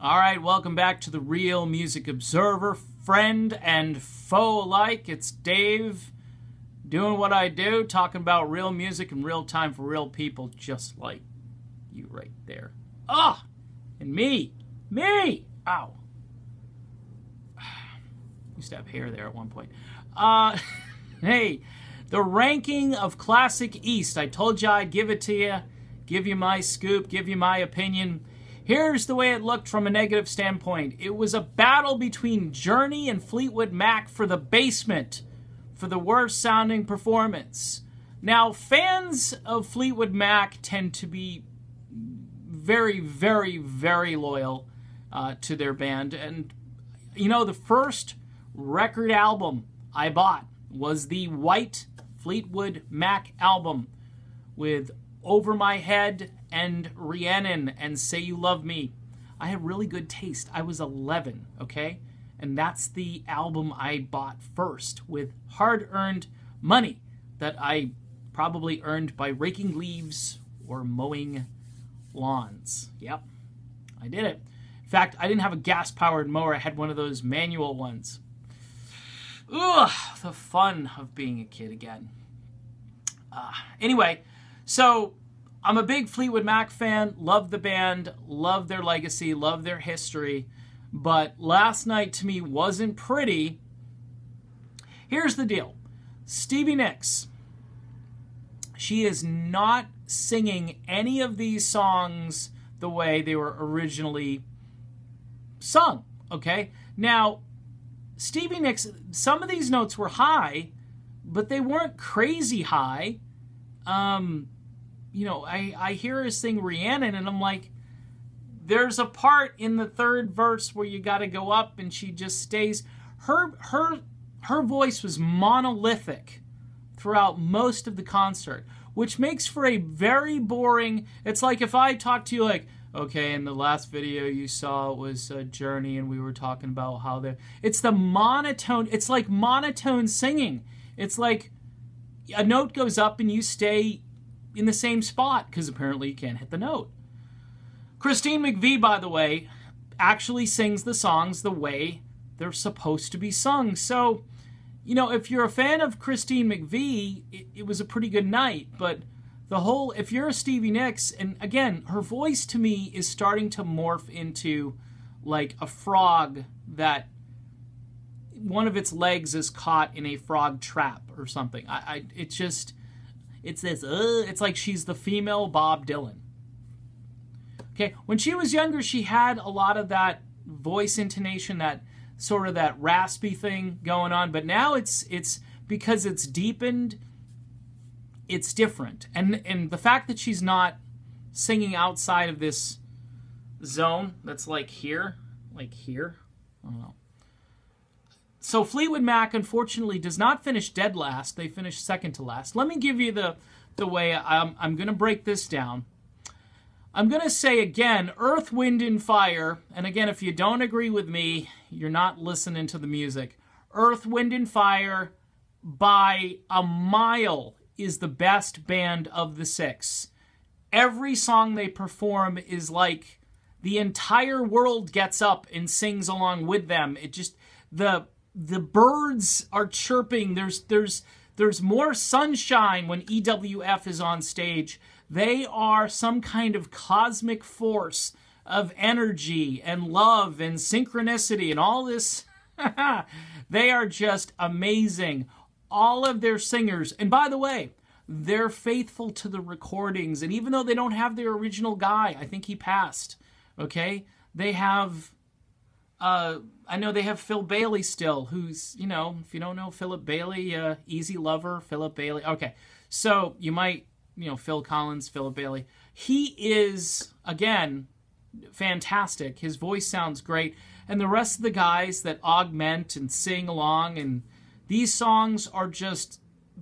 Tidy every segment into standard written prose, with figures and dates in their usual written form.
All right, welcome back to the Real Music Observer, friend and foe alike. It's Dave doing what I do, talking about real music in real time for real people, just like you right there. Ah, and me, ow. Used to have hair there at one point. Hey, the ranking of Classic East. I told you I'd give it to you, give you my scoop, give you my opinion. Here's the way it looked from a negative standpoint. It was a battle between Journey and Fleetwood Mac for the basement, for the worst sounding performance. Now, fans of Fleetwood Mac tend to be very, very, very loyal to their band. And, you know, the first record album I bought was the white Fleetwood Mac album with Over My Head and Rhiannon and Say You Love Me. I had really good taste. I was 11, okay? And that's the album I bought first with hard-earned money that I probably earned by raking leaves or mowing lawns. Yep, I did it. In fact, I didn't have a gas-powered mower. I had one of those manual ones. Ugh, the fun of being a kid again. Anyway, so I'm a big Fleetwood Mac fan, love the band, love their legacy, love their history, but last night to me wasn't pretty. Here's the deal. Stevie Nicks, she is not singing any of these songs the way they were originally sung, okay? Now, Stevie Nicks, some of these notes were high, but they weren't crazy high. You know, I hear her sing Rhiannon, and I'm like, there's a part in the third verse where you got to go up, and she just stays. Her voice was monolithic throughout most of the concert, which makes for a very boring. It's like if I talk to you like, okay, in the last video you saw was Journey, and we were talking about how they're. It's the monotone. It's like monotone singing. It's like a note goes up and you stay in the same spot because apparently you can't hit the note. Christine McVie, by the way, actually sings the songs the way they're supposed to be sung. So, you know, if you're a fan of Christine McVie, it was a pretty good night. But the whole, if you're a Stevie Nicks, and again, her voice to me is starting to morph into like a frog that one of its legs is caught in a frog trap or something. It's just, it's this, it's like she's the female Bob Dylan. Okay, when she was younger, she had a lot of that voice intonation, that sort of that raspy thing going on, but now it's because it's deepened, it's different. And the fact that she's not singing outside of this zone that's like here, I don't know. So Fleetwood Mac, unfortunately, does not finish dead last. They finished second to last. Let me give you the way I'm going to break this down. I'm going to say again, Earth, Wind, and Fire. And again, if you don't agree with me, you're not listening to the music. Earth, Wind, and Fire, by a mile, is the best band of the six. Every song they perform is like the entire world gets up and sings along with them. It just, the birds are chirping. There's more sunshine when EWF is on stage. They are some kind of cosmic force of energy and love and synchronicity and all this. They are just amazing. All of their singers, and by the way, they're faithful to the recordings. And even though they don't have their original guy, I think he passed, okay? They have, I know they have Phil Bailey still, who's, you know, if you don't know Philip Bailey, Easy Lover, Philip Bailey. Okay, so you might, you know, Phil Collins, Philip Bailey. He is, again, fantastic. His voice sounds great. And the rest of the guys that augment and sing along, and these songs are just,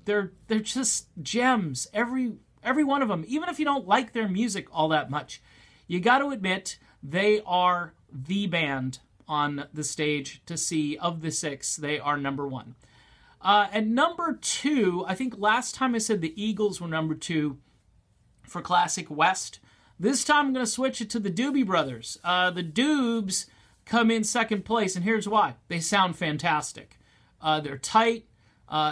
they're just gems. Every one of them, even if you don't like their music all that much, you got to admit they are the band on the stage to see. Of the six, they are number one. And number two, I think last time I said the Eagles were number two for Classic West. This time I'm going to switch it to the Doobie Brothers. The Doobs come in second place, and here's why. They sound fantastic. They're tight.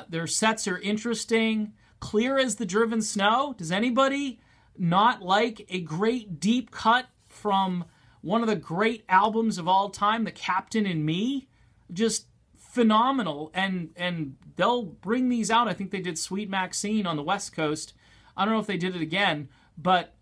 Their sets are interesting. Clear as the driven snow. Does anybody not like a great deep cut from one of the great albums of all time, The Captain and Me? Just phenomenal. And they'll bring these out. I think they did Sweet Maxine on the West Coast. I don't know if they did it again, but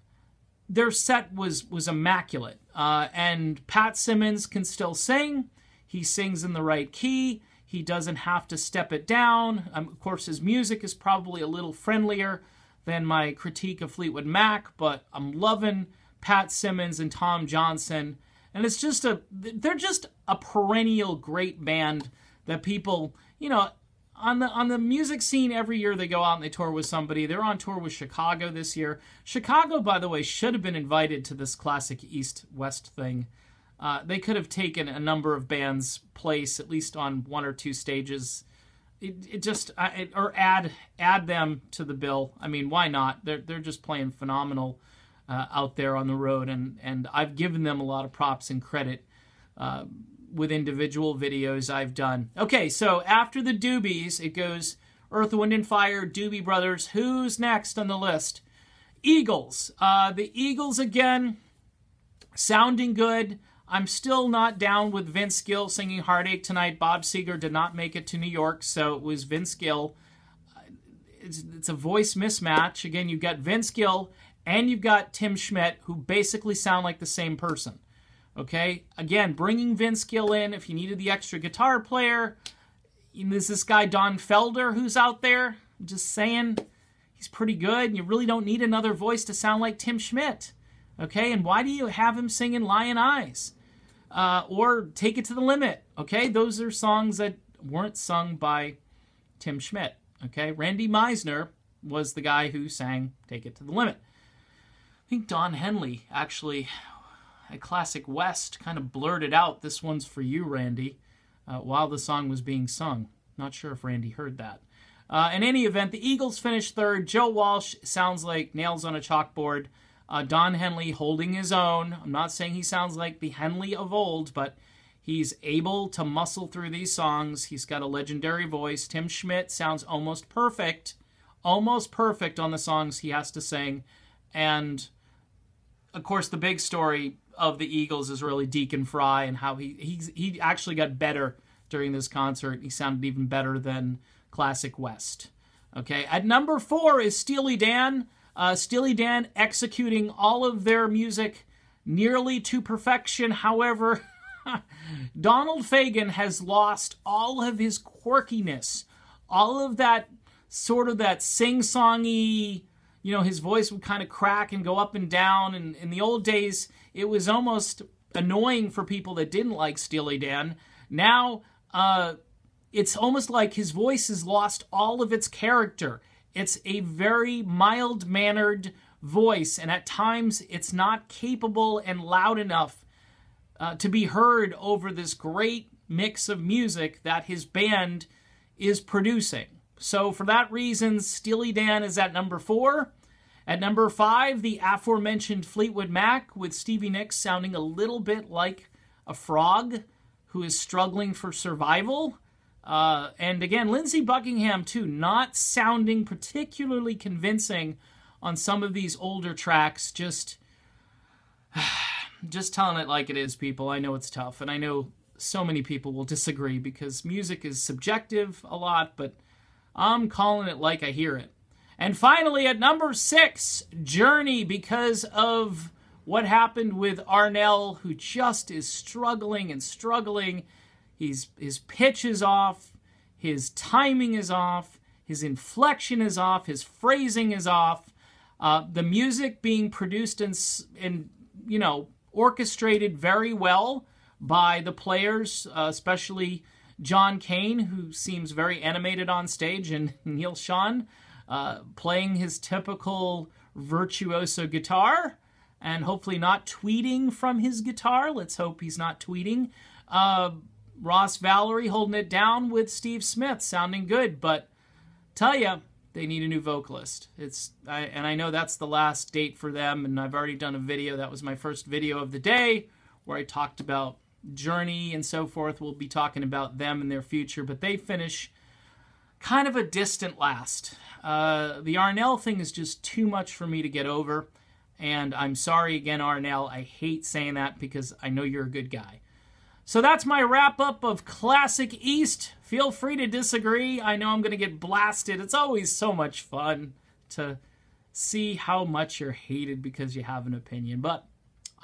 their set was immaculate. And Pat Simmons can still sing. He sings in the right key. He doesn't have to step it down. Of course, his music is probably a little friendlier than my critique of Fleetwood Mac, but I'm loving Pat Simmons and Tom Johnson. And it's just they're just a perennial great band that people, you know, on the music scene, every year they go out and they tour with somebody. They're on tour with Chicago this year. Chicago, by the way, should have been invited to this classic East-West thing. They could have taken a number of bands' place, at least on one or two stages. Or add them to the bill. I mean, why not? They're just playing phenomenal out there on the road, and I've given them a lot of props and credit with individual videos I've done. Okay, so after the Doobies, it goes Earth, Wind & Fire, Doobie Brothers. Who's next on the list? Eagles. The Eagles, again, sounding good. I'm still not down with Vince Gill singing Heartache Tonight. Bob Seger did not make it to New York, so it was Vince Gill. It's a voice mismatch. Again, you've got Vince Gill and you've got Tim Schmidt, who basically sound like the same person. Okay? Again, bringing Vince Gill in, if you needed the extra guitar player, there's this guy Don Felder who's out there. I'm just saying, he's pretty good. You really don't need another voice to sound like Tim Schmidt. Okay? And why do you have him singing Lion Eyes? Or Take It to the Limit. Okay? Those are songs that weren't sung by Tim Schmidt. Okay? Randy Meisner was the guy who sang Take It to the Limit. I think Don Henley, actually, at Classic West, kind of blurted out, "This one's for you, Randy," while the song was being sung. Not sure if Randy heard that. In any event, the Eagles finished third. Joe Walsh sounds like nails on a chalkboard. Don Henley holding his own. I'm not saying he sounds like the Henley of old, but he's able to muscle through these songs. He's got a legendary voice. Tim Schmidt sounds almost perfect on the songs he has to sing. And, of course, the big story of the Eagles is really Deacon Fry and how he actually got better during this concert. He sounded even better than Classic West. Okay, at number 4 is Steely Dan. Steely Dan executing all of their music nearly to perfection. However, Donald Fagen has lost all of his quirkiness, all of that sort of that sing-songy, you know, his voice would kind of crack and go up and down. And in the old days, it was almost annoying for people that didn't like Steely Dan. Now, it's almost like his voice has lost all of its character. It's a very mild-mannered voice, and at times it's not capable and loud enough to be heard over this great mix of music that his band is producing. So for that reason, Steely Dan is at number 4. At number 5, the aforementioned Fleetwood Mac, with Stevie Nicks sounding a little bit like a frog who is struggling for survival. And again, Lindsey Buckingham, too, not sounding particularly convincing on some of these older tracks. Just telling it like it is, people. I know it's tough, and I know so many people will disagree because music is subjective a lot, but I'm calling it like I hear it. And finally, at number 6, Journey, because of what happened with Arnell, who just is struggling and struggling. His pitch is off, his timing is off, his inflection is off, his phrasing is off. The music being produced and you know, orchestrated very well by the players, especially John Cain, who seems very animated on stage, and Neil Schon playing his typical virtuoso guitar, and hopefully not tweeting from his guitar. Let's hope he's not tweeting. Ross Valerie holding it down with Steve Smith, sounding good. But tell you, They need a new vocalist. And I know that's the last date for them, and I've already done a video. That was my first video of the day where I talked about Journey and so forth. We'll be talking about them and their future, but they finish kind of a distant last. The Arnell thing is just too much for me to get over, and I'm sorry again, Arnell. I hate saying that because I know you're a good guy. So that's my wrap-up of Classic East. Feel free to disagree. I know I'm going to get blasted. It's always so much fun to see how much you're hated because you have an opinion. But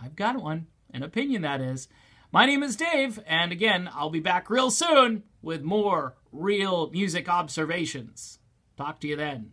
I've got one, an opinion that is. My name is Dave, and again, I'll be back real soon with more real music observations. Talk to you then.